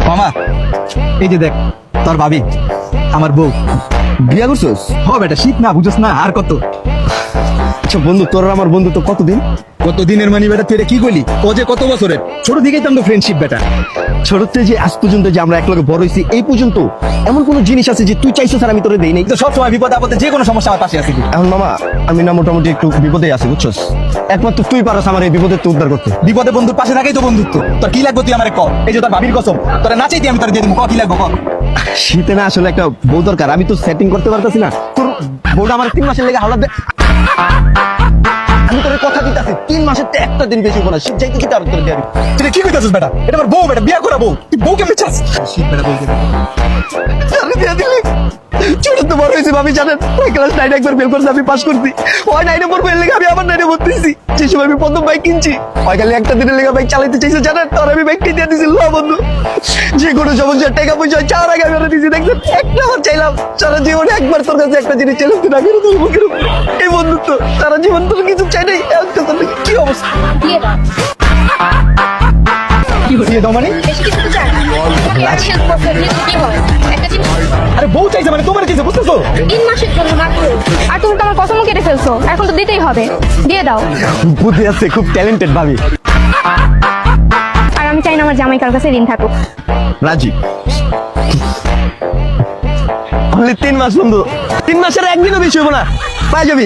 মামা এই যে দেখ তোর ভাবি আমার বউ। বিয়া করছস? হ বেটা, শীত না বুঝছ না আর কত। আচ্ছা বন্ধু, তোর আর আমার বন্ধু তো কতদিন? কত দিনের মানি বেটা, তুই এটা কি করলি? ও যে কত বছরের, ছোট দিকেই তো ফ্রেন্ডশিপ বেটা। ছোটতে যে আজ পর্যন্ত যে আমরা একলগে বড় হইছি, এই পর্যন্ত এমন কোন জিনিস আছে যে তুই চাইছিস আর আমি তোরে দেই নাই? তো সব সময় বিপদ আপদে যে কোনো সমস্যা আমার পাশে আছিস। এখন মামা, আমি না মোটামুটি একটু বিপদে আছি বুঝছস। একমাত্র তুই পারস আমার এই বিপদের তো উদ্ধার করতে। বিপদে বন্ধুর পাশে থাকাই তো বন্ধুত্ব। তোর কি লাগবে তুই আমারে ক। এই যে তোর ভাবির কসম, তোরা নাচাইতি আমি তোর দিয়ে দেবো। ক কি লাগবে ক। শীতে না আসলে একটা বউ দরকার, আমি তো সেটিং করতে পারতাছি না। তোর বউটা আমার 3 মাসের লেগে হাওলা দে। আমি তোর কথা দিতেছি 3 মাসের তো একটা দিন বেশি হবো না, শীত যাইতে যেতে আর তোর দিয়ে দিবি। তুই কি কইতাছিস বেটা? এটা আমার বউ বেটা, বিয়া করা বউ। তুই বউ কেমনে চাস? শীত বেটা বলতে আরে দিয়ে দিলি। ছোট তো বড় হয়েছে ভাবি জানেন, ক্লাস 9 একবার ফেল করছে, আমি পাস করছি। ওই 9 এ পড়বো এর লেগে আমি আবার 9 এ ভর্তি হইছি। যে সময় আমি প্রথম বাইক কিনছি, ওই খালি একটা দিনের লেগে বাইক চালাইতে চাইছে জানেন, তোর আমি বাইক কিনে দিয়েছি। লো বন্ধু, যে কোনো সমস্যা টাকা পয়সা চাওয়ার আগে আমি ওরা দিয়েছি। দেখছেন, একটা বার চাইলাম, সারা জীবনে একবার তোর কাছে একটা জিনিস চাইলাম, তুই না করে তোর মুখের উপর। এই বন্ধুত্ব সারা জীবন তোর কিছু চাই নাই। কি অবস্থা? দিয়ে দাও। কি দিয়ে দাও মানে? বেশি কিছু তো চাই না। তোমাকে হেল্প করতে দিলে কি হয়? একটা জিনিস আরে বউ চাইছে মানে তোমার চাইছে, বুঝতেছো? 3 মাসের জন্য মাত্র। আর তুমি তো আমার কসমও কেটে ফেলছো, এখন তো দিতেই হবে। দিয়ে দাও। বুদ্ধি আছে, খুব ট্যালেন্টেড ভাবি। আর আমি চাই না আমার জামাই কার কাছে ঋণ থাকুক। রাজি। অনলি 3 মাস বন্ধু, 3 মাসের একদিনও বেশি হবো না, পাই যাবি।